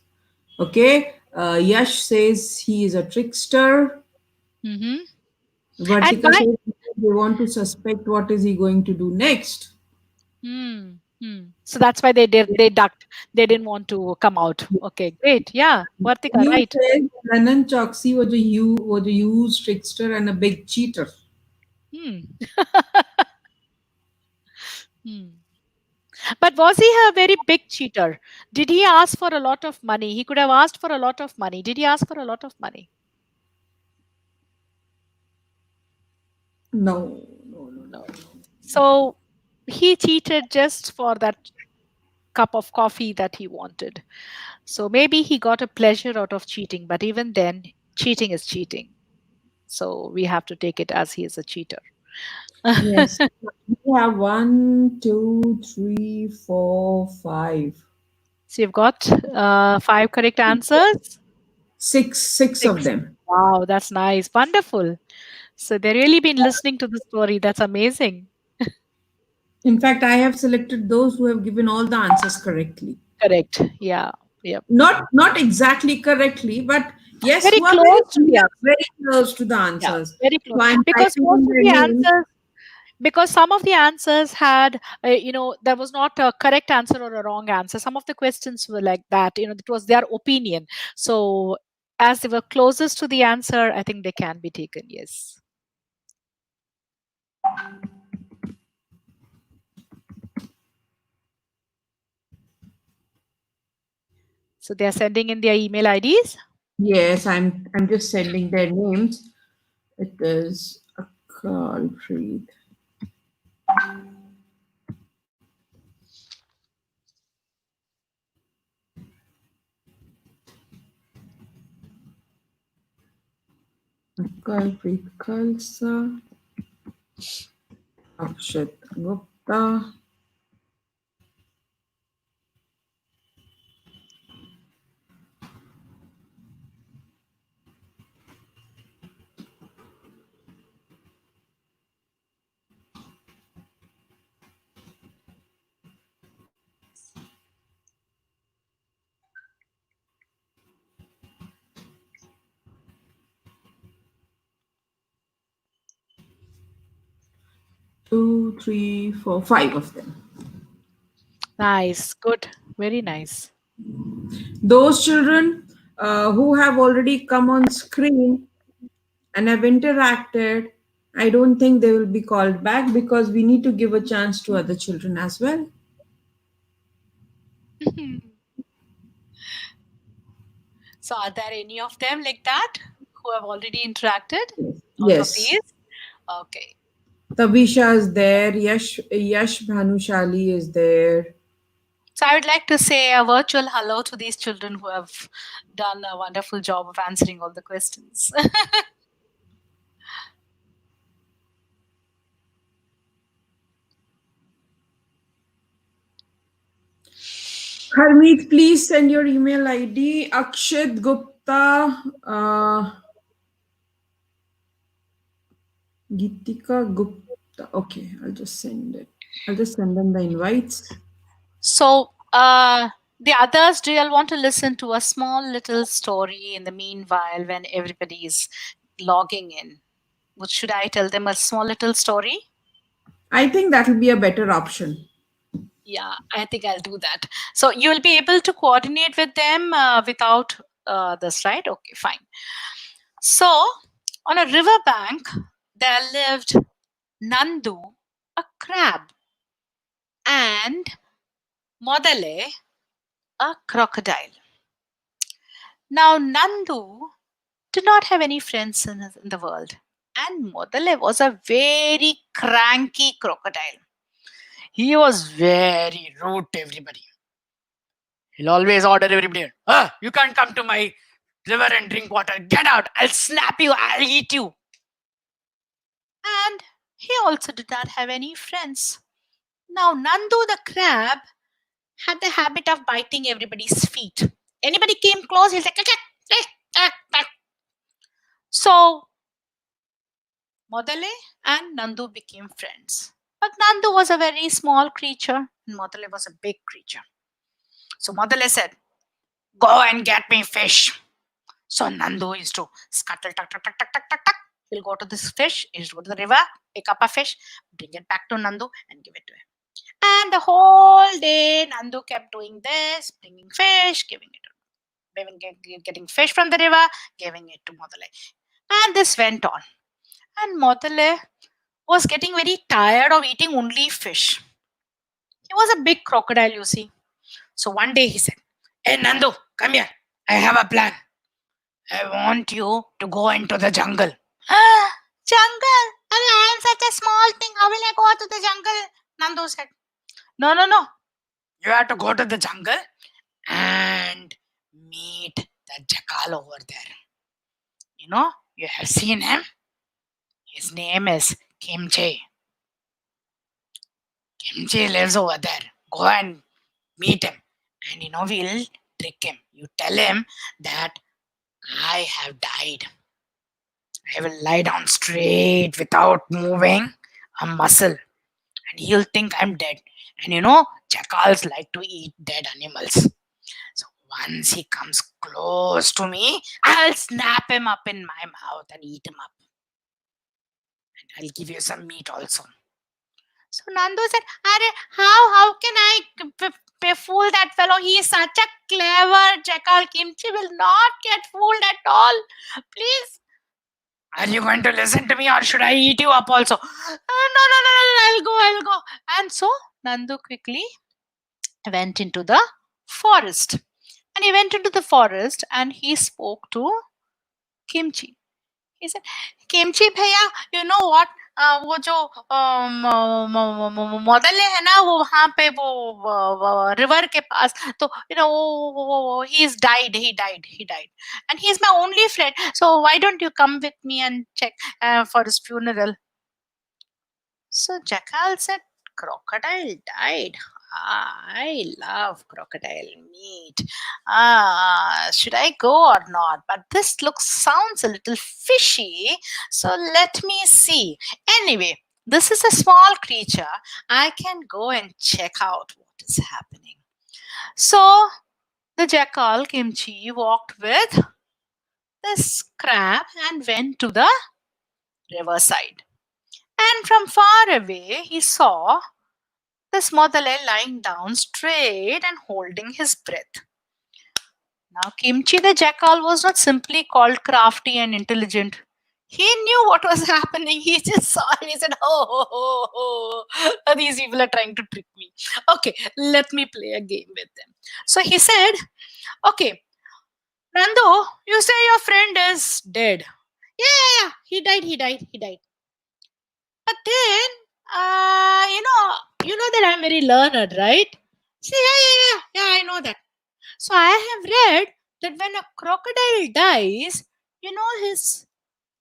Okay, Yash says he is a trickster. Hmm. And Vartika why? says they want to suspect what is he going to do next. Hmm. Hmm. So that's why they ducked. They didn't want to come out. Okay, great. Yeah, Vartika, You right. said Lennon Choksi was a huge trickster and a big cheater. Hmm. Hmm. But was he a very big cheater? Did he ask for a lot of money? He could have asked for a lot of money. Did he ask for a lot of money? No, no, no, no, No. no. So he cheated just for that cup of coffee that he wanted. So maybe he got a pleasure out of cheating, but even then, cheating is cheating. So we have to take it as he is a cheater. Yes, we have one, two, three, four, five, So you've got five correct answers. six of Six. them. Wow, that's nice. Wonderful. So they've really been listening to the story. That's amazing. In fact, I have selected those who have given all the answers correctly. Correct. Yeah. Yep. Not exactly correctly, but yes, Very who are very close to the clear, answer. very close to the Yeah. answers. Very close. So I'm Because typing most in of their the names. answers, because some of the answers had, there was not a correct answer or a wrong answer. Some of the questions were like that. It was their opinion. So as they were closest to the answer, I think they can be taken. Yes. So they are sending in their email IDs. Yes, I'm just sending their names. It is Akalpreet. Akalpreet Khalsa, Akshat Gupta. 2, 3, 4, 5 of them. Nice, good, very nice. Those children who have already come on screen and have interacted, I don't think they will be called back because we need to give a chance to other children as well. So are there any of them like that who have already interacted out of Yes. these? Okay. Tabisha is there. Yash Bhanushali is there. So I would like to say a virtual hello to these children who have done a wonderful job of answering all the questions. Harmeet, please send your email ID. Akshat Gupta, Gitika Gupta. Okay, I'll just send it. I'll just send them the invites. So, the others, do you all want to listen to a small little story in the meanwhile when everybody is logging in? Should I tell them a small little story? I think that will be a better option. Yeah, I think I'll do that. So, you'll be able to coordinate with them without this, right? Okay, fine. So, on a riverbank, there lived Nandu, a crab, and Modale, a crocodile. Now, Nandu did not have any friends in the world. And Modale was a very cranky crocodile. He was very rude to everybody. He'll always order everybody, you can't come to my river and drink water. Get out. I'll slap you. I'll eat you. And he also did not have any friends. Now, Nandu the crab had the habit of biting everybody's feet. Anybody came close, he'll say, "Kak, kak, kak, kak." So Modale and Nandu became friends. But Nandu was a very small creature and Modale was a big creature. So Modale said, "Go and get me fish." So Nandu used to scuttle, tuck, tuck, tuck, tuck, tuck, tuck, tuck. He'll go to this fish, he'll go to the river, pick up a fish, bring it back to Nandu and give it to him. And the whole day, Nandu kept doing this, bringing fish, giving it to getting fish from the river, giving it to Modale. And this went on. And Modale was getting very tired of eating only fish. He was a big crocodile, you see. So one day he said, "Hey Nandu, come here. I have a plan. I want you to go into the jungle." Jungle? I am such a small thing. How will I go to the jungle? Nandu said, "No, no, no. You have to go to the jungle and meet the jackal over there. You know, you have seen him. His name is Kimchi. Kimchi lives over there. Go and meet him. And we'll trick him. You tell him that I have died. I will lie down straight without moving a muscle. And he'll think I'm dead. And jackals like to eat dead animals. So once he comes close to me, I'll snap him up in my mouth and eat him up. And I'll give you some meat also." So Nandu said, how can I fool that fellow? He is such a clever jackal. Kimchi will not get fooled at all. Please. Are you going to listen to me or should I eat you up also? No, I'll go. And so Nandu quickly went into the forest. And he went into the forest and he spoke to Kimchi. He said, "Kimchi भैया, you know what? वो जो model है ना, वो वहां पे वो river के पास, तो he is died, he died, and he is my only friend. So why don't you come with me and check for his funeral?" So Jackal said, "Crocodile died. I love crocodile meat. Should I go or not? But this looks sounds a little fishy. So let me see. Anyway, this is a small creature. I can go and check out what is happening." So the jackal Kimchi walked with this crab and went to the riverside. And from far away, he saw this Modale lying down straight and holding his breath. Now, Kimchi the jackal was not simply called crafty and intelligent. He knew what was happening. He just saw and he said, "Oh, oh, oh, oh, these people are trying to trick me. Okay, let me play a game with them." So he said, "Okay, Nando, you say your friend is dead." Yeah, he died. But then, that I'm very learned, right? See, yeah, I know that. So I have read that when a crocodile dies, his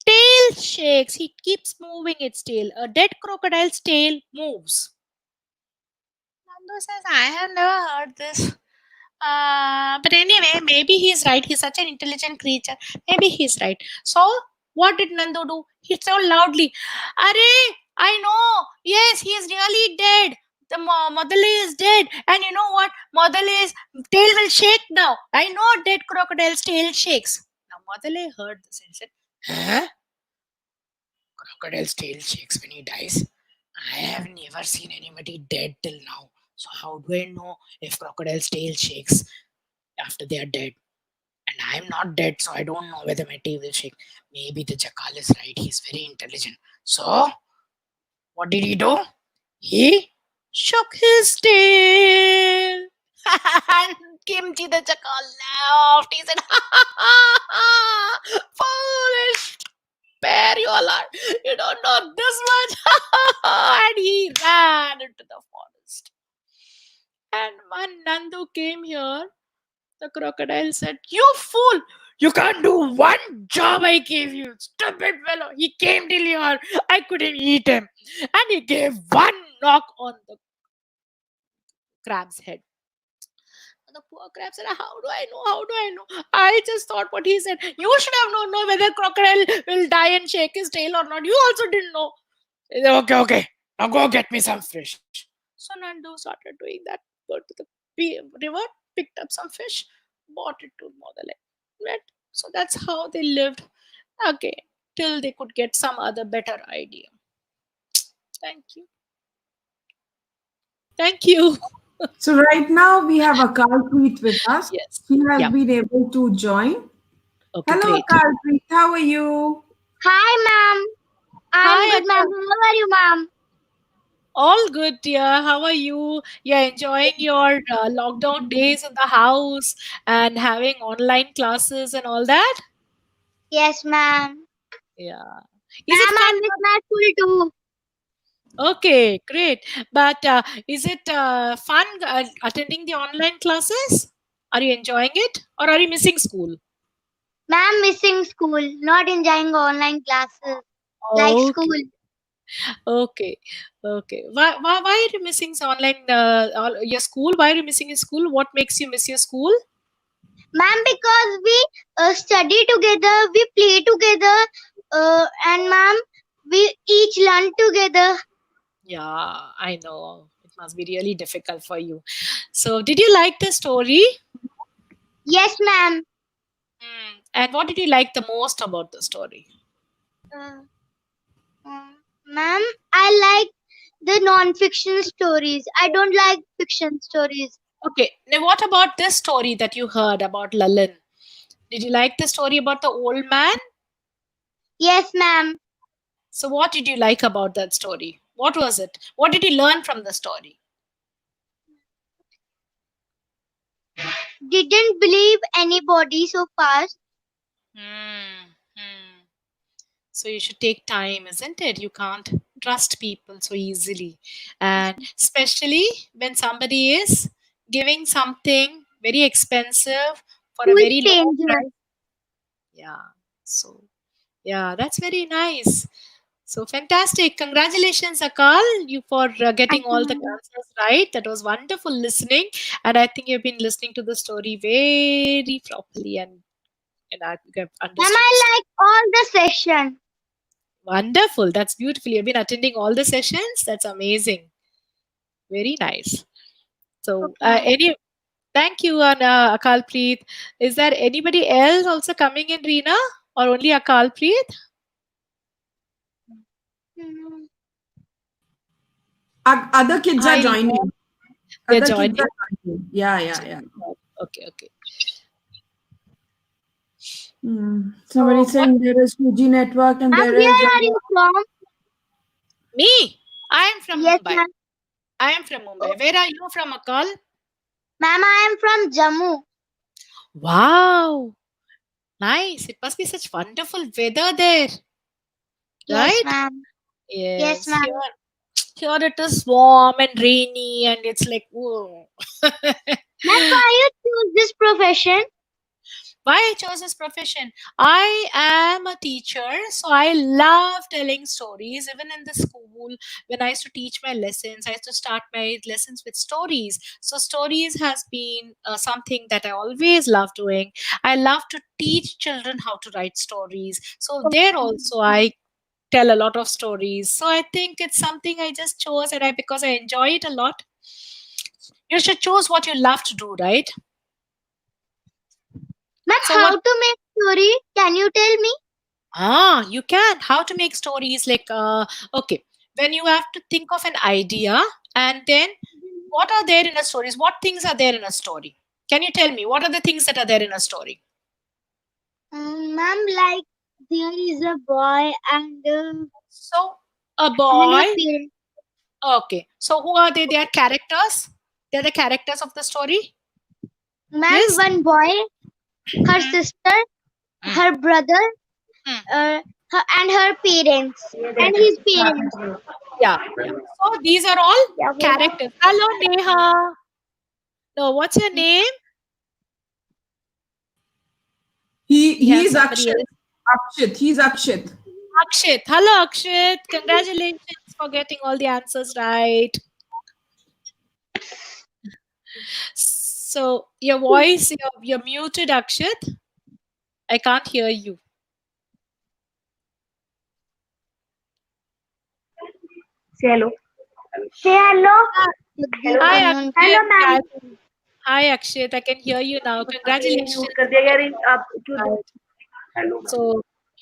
tail shakes. He keeps moving its tail. A dead crocodile's tail moves. Nando says, I have never heard this. But anyway, maybe he's right. He's such an intelligent creature. Maybe he's right. So, what did Nando do? He told loudly, "Arey, I know. Yes, he is really dead. The Modale is dead. And you know what? Modale's tail will shake now. I know dead crocodile's tail shakes." Now, Modale heard this and said, "Huh? Crocodile's tail shakes when he dies? I have never seen anybody dead till now. So, how do I know if crocodile's tail shakes after they are dead? And I'm not dead, so I don't know whether my tail will shake. Maybe the jackal is right. He's very intelligent." So, what did he do? He shook his tail. And Kimchi the jackal laughed. He said, "Foolish bear you all are. You don't know this much." And he ran into the forest. And when Nandu came here, the crocodile said, "You fool! You can't do one job I gave you, stupid fellow. He came till here. I couldn't eat him." And he gave one knock on the crab's head. And the poor crab said, "How do I know? How do I know? I just thought what he said. You should have known know whether crocodile will die and shake his tail or not. You also didn't know." He said, "Okay, okay. Now go get me some fish." So Nandu started doing that. Go to the river, picked up some fish, brought it to Mother Lake. Right? So that's how they lived. Okay, till they could get some other better idea. Thank you. Thank you. So right now we have Akalpreet with us. Yes. He has Yeah. been able to join. Okay, Hello, great. Akalpreet. How are you? Hi, ma'am. I'm Hi, good, ma'am. Akka. How are you, ma'am? All good, dear. How are you? You're enjoying your lockdown days in the house and having online classes and all that? Yes, ma'am. Yeah. Is it Ma'am, fun? I miss my school too. Okay, great. But is it fun attending the online classes? Are you enjoying it or are you missing school? Ma'am, missing school. Not enjoying online classes. Like school. Okay, okay, okay. Why are you missing online your school? Why are you missing your school? What makes you miss your school? Ma'am, because we study together, we play together, and ma'am, we each learn together. Yeah, I know. It must be really difficult for you. So, did you like the story? Yes, ma'am. And what did you like the most about the story? Uh, Ma'am, I like the non-fiction stories. I don't like fiction stories. Okay, now what about this story that you heard about Lalan? Did you like the story about the old man? Yes, ma'am. So, what did you like about that story? What was it? What did you learn from the story? didn't believe anybody so fast. So you should take time, isn't it? You can't trust people so easily. And especially when somebody is giving something very expensive for Who a is very low stranger? price. Yeah. So, yeah, that's very nice. So fantastic. Congratulations, Akal, you for getting all the answers right. That was wonderful listening. And I think you've been listening to the story very properly and you have Ma'am, understood the I story. like all the session. Wonderful. That's beautiful. You've been attending all the sessions. That's amazing. Very nice. So, Okay, ma'am. thank you, Akal Preet. Is there anybody else also coming in, Reena, or only Akal Preet? Hmm. Other kids are I know joining. they're Other kids joining. are joining. Yeah. Okay, okay. Somebody So, what? saying there is 2G network and Ma'am, there is. where are you from? Me? I am from Yes, Mumbai. ma'am. I am from Mumbai. Where are you from, Akal? Ma'am, I am from Jammu. Wow, nice. It must be such wonderful weather there, Yes, right? ma'am. Yes, Yes, ma'am. here it is warm and rainy, and it's like, whoa. Ma'am, why you choose this profession? Why I chose this profession? I am a teacher, so I love telling stories. Even in the school, when I used to teach my lessons, I used to start my lessons with stories. So stories has been something that I always love doing. I love to teach children how to write stories. So there also I tell a lot of stories. So I think it's something I just chose, and I because I enjoy it a lot. You should choose what you love to do, right? Ma'am, So how what? to make story? Can you tell me? You can. How to make stories like, okay, when you have to think of an idea and then what are there in a story? What things are there in a story? Can you tell me what are the things that are there in a story? Ma'am, like there is a boy So, a and her boy. parents. Okay. So, who are they? They are characters. They're the characters of the story. Ma'am, Yes. one boy, her Mm, sister, mm, her brother, mm. and her parents, and his parents. Yeah. Yeah. So, these are all Yeah, बोला. characters. Hello, Neha. No, what's your name? We have He's somebody Akshit. else. Akshit. He's Akshit. Akshit. Hello, Akshit. Congratulations for getting all the answers right. So, your voice, you're muted, Akshit. I can't hear you. Say hello. Say hello. Hello, Hi, ma'am. Akshit. Hello, Yeah, ma'am. hi, Akshit. I can hear you now. Mute Congratulations कर for दिया यार getting all आप क्यों the right. Hello ma'am So,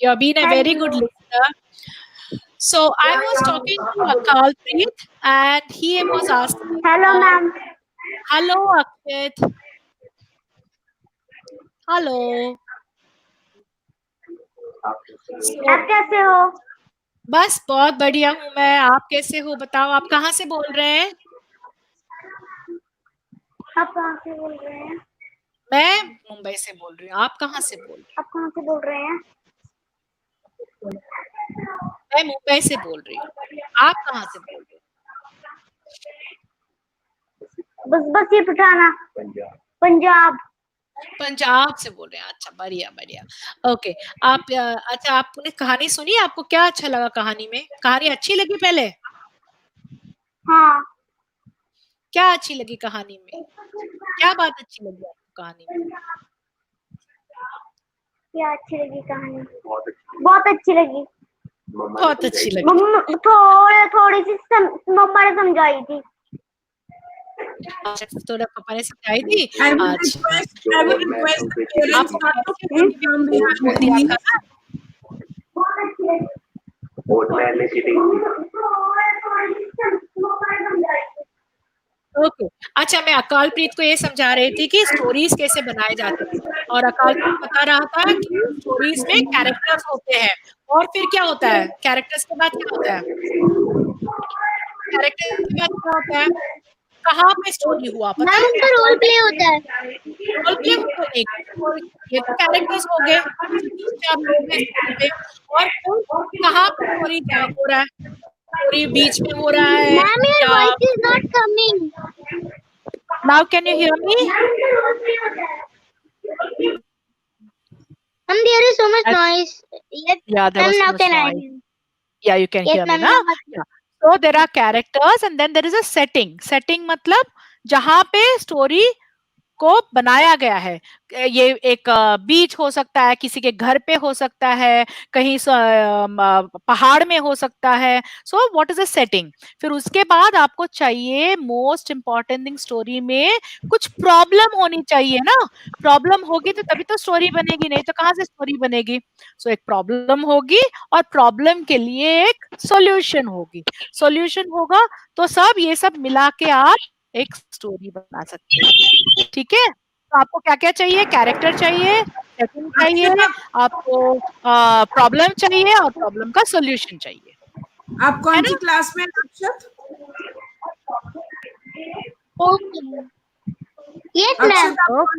you've been a very good hello listener. So, I was talking to Akal Preet and he was asking hello about, ma'am hello, Akshit. Hello. So, आप कैसे हो बस बहुत बढ़िया हूँ मैं। आप कैसे हो बताओ? आप कहाँ से बोल रहे हैं? आप कहाँ से बोल रहे हैं मैं मुंबई से बोल रही हूँ। आप कहाँ से बोल रहे आप कहाँ से बोल रहे हैं हो? मैं मुंबई से बोल रही हूँ। आप कहाँ से बोल रहे बस बस ये पठाना पंजाब हो? पंजाब से बोल रहे हैं। अच्छा, बढ़िया बढ़िया। ओके, आप अच्छा, आपने कहानी सुनी? आपको क्या अच्छा लगा कहानी में? कहानी अच्छी लगी पहले? हाँ क्या अच्छी लगी कहानी में? क्या बात अच्छी लगी आपको कहानी में? क्या अच्छी लगी कहानी बहुत अच्छी लगी बहुत अच्छी लगी। थोड़ी सी मम्मा ने समझाई थी अच्छा, थोड़ा पापा ने समझाई थी। I would अच्छा, request, I would request the parents आपको not to कैसे play होने में from झूठ behind, बोल दिया था please. ना? बहुत अच्छी लगी वोटमैन ने चीटिंग ओके। अच्छा, मैं अकालप्रीत को ये समझा रही थी कि स्टोरीज कैसे बनाए जाते हैं और अकालप्रीत बता रहा था कि स्टोरीज में कैरेक्टर्स होते हैं और फिर क्या होता है? कैरेक्टर्स के बाद क्या होता है? कैरेक्टर्स के बाद क्या होता है? कहाँ पे स्टोरी हुआ पता मैम है? उनका रोल प्ले होता है। रोल प्ले तो एक तो ये तो कैरेक्टर्स हो गए, जैसे 3-4 लोग हैं स्टोरी में, और फिर कहाँ पे स्टोरी हो रहा है? स्टोरी बीच में हो रहा है Ma'am, your या voice is not coming. Now can you hear me? Ma'am, there is so much noise. Yes, Yeah, there ma'am, was so now much can I noise. hear? Yeah, you can Yes, hear me ma'am, ना? now. Yeah. So there are characters and then there is a setting. Setting मतलब जहाँ पे story को बनाया गया है। ये एक बीच हो सकता है, किसी के घर पे हो सकता है, कहीं पहाड़ में हो सकता है। So what is a setting? फिर उसके बाद आपको चाहिए मोस्ट इम्पोर्टेंट थिंग, स्टोरी में कुछ प्रॉब्लम होनी चाहिए ना। प्रॉब्लम होगी तो तभी तो स्टोरी बनेगी, नहीं तो कहाँ से स्टोरी बनेगी? सो एक प्रॉब्लम होगी और प्रॉब्लम के लिए एक सॉल्यूशन होगी। सॉल्यूशन होगा तो सब ये सब मिला के आप एक स्टोरी बना सकते हो। ठीक है, तो आपको क्या क्या चाहिए? कैरेक्टर चाहिए, सेटिंग चाहिए, अक्षत, आपको प्रॉब्लम चाहिए और प्रॉब्लम का सॉल्यूशन चाहिए, आप है कौन सी ना? क्लास में हैं, अक्षत? Okay. Yes, ma'am. अक्षत आप ओके,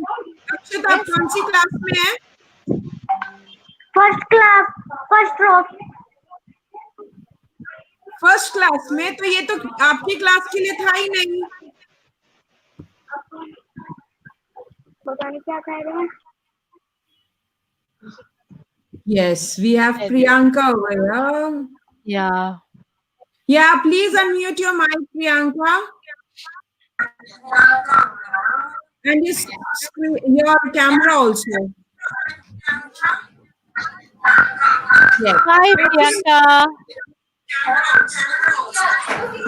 अक्षत आप यस, कौन सी क्लास में हैं? First class, first row. First class में? तो ये तो आपकी क्लास के लिए था ही नहीं। पता नहीं क्या कह रहे हैं। Yes, we have Priyanka over here. या Yeah, please unmute your mic, Priyanka, and your camera also. Yes. Hi Priyanka,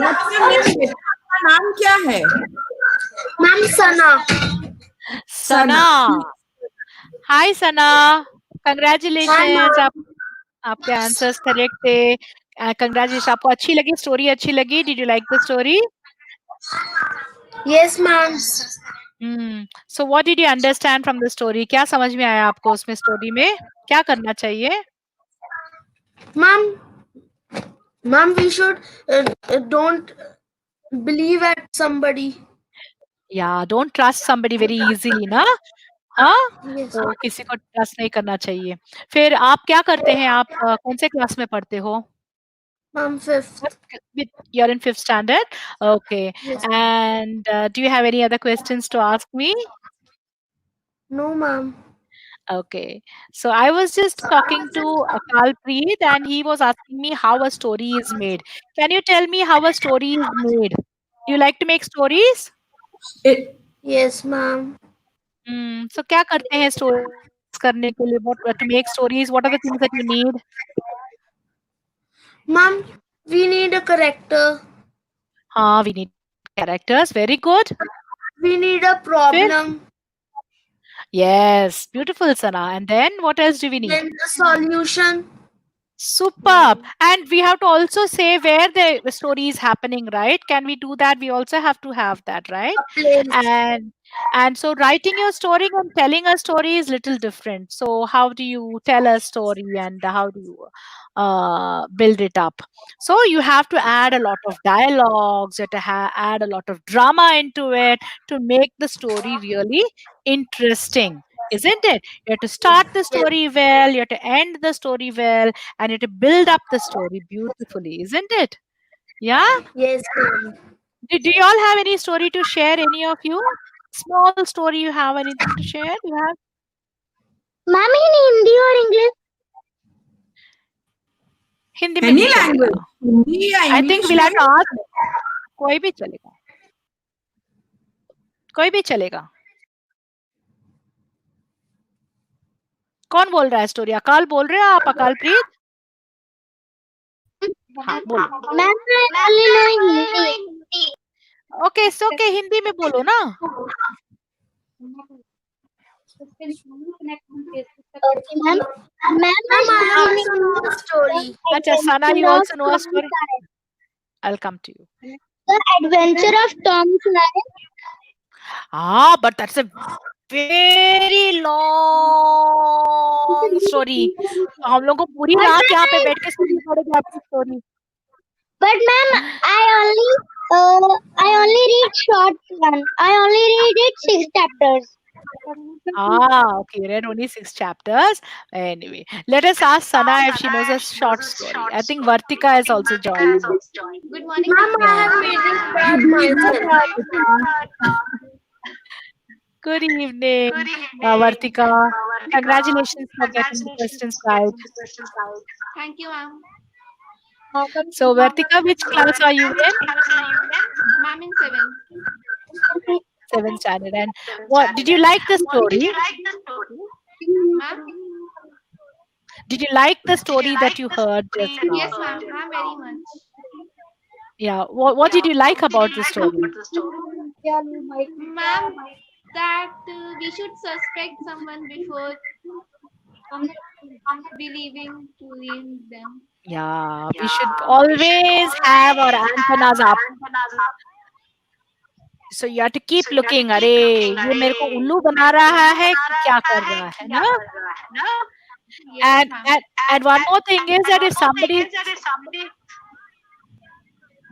What's your name? बेटा? आपका नाम क्या है? मैम सना। सना। हाय सना, कंग्रेचुलेशंस, आपके आंसर्स करेक्ट थे। कंग्रेचुलेशन, आपको अच्छी लगी स्टोरी? अच्छी लगी? Did you like the story? Yes ma'am. So what did you understand from the story? क्या समझ में आया आपको उसमें? स्टोरी में क्या करना चाहिए? Ma'am, ma'am, we should don't believe at somebody. या don't trust somebody very easily ना। हाँ, Yes. तो किसी को ट्रस्ट नहीं करना चाहिए। फिर आप क्या करते हैं? आप कौन से क्लास में पढ़ते हो? Ma'am, fifth. You're in 5th standard? Okay. Yes. And do you have any other questions to ask me? No, ma'am. Okay. So I was just talking to Akal Preet and he was asking me how a story is made. Can you tell me how a story is made? Do you like to make stories? It, Yes, ma'am. So क्या करते हैं stories करने के लिए? What to make stories? What are the things that you need? Ma'am, we need a character. हाँ, we need characters. Very good. We need a फिर? problem. Yes, beautiful, Sana. And then what else do we need? Then the solution. Superb. And we have to also say where the story is happening, right? Can we do that? We also have to have that, right? A place. And so writing your story and telling a story is little different. So how do you tell a story and how do you build it up? So you have to add a lot of dialogues, you have to add a lot of drama into it to make the story really interesting, isn't it? You have to start the story well, you have to end the story well, and you have to build up the story beautifully, isn't it? Yeah? Yes, ma'am. Do you all have any story to share? Any of you? Small story you have anything to share? You have? Ma'am in Hindi और English? Hindi में any भी चलेगा। language, Hindi या I think English we'll have में? to ask. कोई भी चलेगा। कोई भी चलेगा। कौन बोल रहा है स्टोरी? अकाल बोल रहे हो आप? अकाल प्रीत? हाँ, बोलो। Ma'am I only know Hindi. Okay, so okay, Hindi में बोलो ना। Okay, ma'am. Ma'am, Ma'am, I I also know a story. अच्छा, Sana, you also know a story? I'll come to you. The Adventure of Tom Sawyer. Ah, but that's a very long story. तो हम लोग को पूरी रात यहाँ पे बैठ के सुननी पड़ेगी आपकी story. But ma'am, I only I only read short one. I only read it 6 chapters. Okay, you read only 6 chapters. Anyway, let us ask Sana if she knows a short story. I think Vartika has also joined. Good morning, Ma'am, ma'am. I Yeah. have made it Good back evening. myself. Good evening, Vartika. Congratulations for getting the questions right. Thank you, ma'am. So, Vartika, which class are you in? Ma'am in 7th. Seventh standard. And what did you like the story? Ma'am? Did you like the story that you heard just Yes, now? ma'am. Ma'am, very much. Yeah. What did you like about the story? Ma'am, that we should suspect someone before believing truly in them. Yeah, we should always have our antennas up. So you have to keep looking. अरे ये मेरे को उल्लू बना रहा है कि क्या कर रहा है ना? Yes, And ma'am. and and one more thing is that if somebody is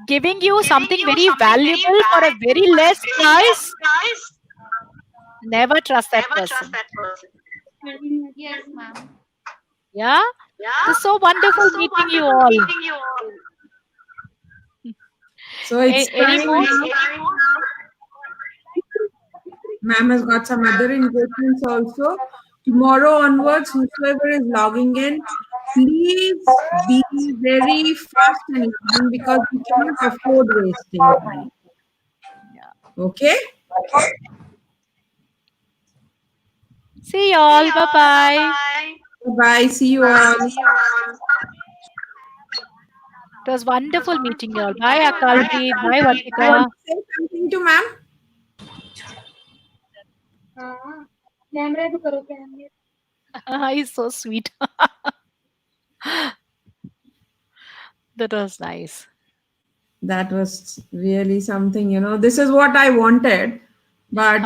giving you something very valuable for a very less price, never trust that person. Yes, ma'am. Yeah. It is so wonderful meeting you all. So it's Any time more? now. Ma'am has got some other engagements also. Tomorrow onwards, whosoever is logging in, please be very fast and logging because we cannot afford wasting time. Yeah. Okay? See y'all. Bye bye. Bye. See you all. It was wonderful meeting you all. Bye, Akalpreet. Bye, I want Vartika. to say something to ma'am. He's so sweet. That was nice. That was really something, this is what I wanted. But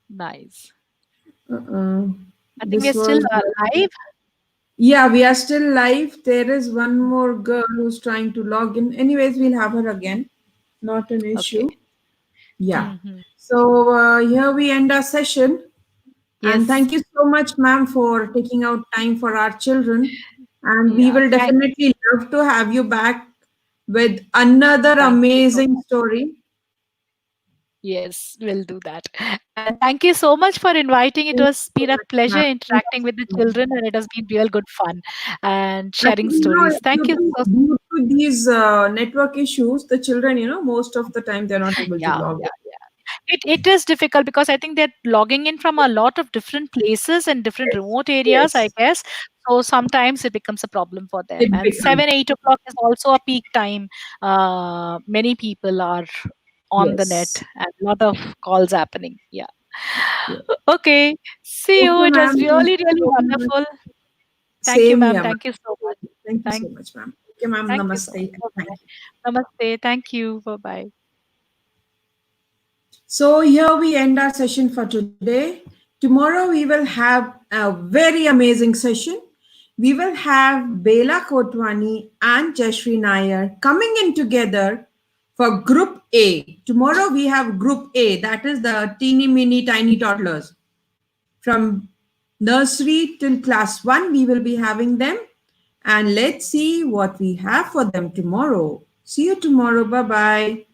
Nice. uh, I think we're this still was, live. yeah, we are still live. There is one more girl who's trying to log in. Anyways, we'll have her again. Not an Okay. issue. Yeah. Hmm. So here we end our session. And Yes. thank you so much, ma'am, for taking out time for our children. And we Yeah. will definitely love to have you back with another Thank you so amazing much. story. Yes, we'll do that. And thank you so much for inviting. It Thank you was so been a much, pleasure ma'am. Thank interacting you with the so much. children, and it has been real good fun and sharing Actually, stories. Thank you so. due to these network issues, the children, most of the time they're not able to Yeah, log yeah, in. yeah. It is difficult because I think they're logging in from a lot of different places and different Yes, remote areas, I yes, guess. So sometimes it becomes a problem for them. it And becomes. 7, 8 o'clock is also a peak time. Many people are on the net Yes, and a lot of calls happening. Yeah. yes. Okay. See you. Okay, It was ma'am. Thank really, you really so much. wonderful. Thank you, Same ma'am. here, ma'am. Thank you so much. Thank you so Thank, much, ma'am. Okay, ma'am. thank you so Namaste. much. And thank you. Bye-bye. Namaste. Thank you. Bye-bye. So here we end our session for today. Tomorrow we will have a very amazing session. We will have Bela Kotwani and Jashri Nair coming in together for Group A. Tomorrow we have Group A, that is the teeny mini tiny toddlers. From nursery till class 1, we will be having them. And let's see what we have for them tomorrow. See you tomorrow. Bye bye.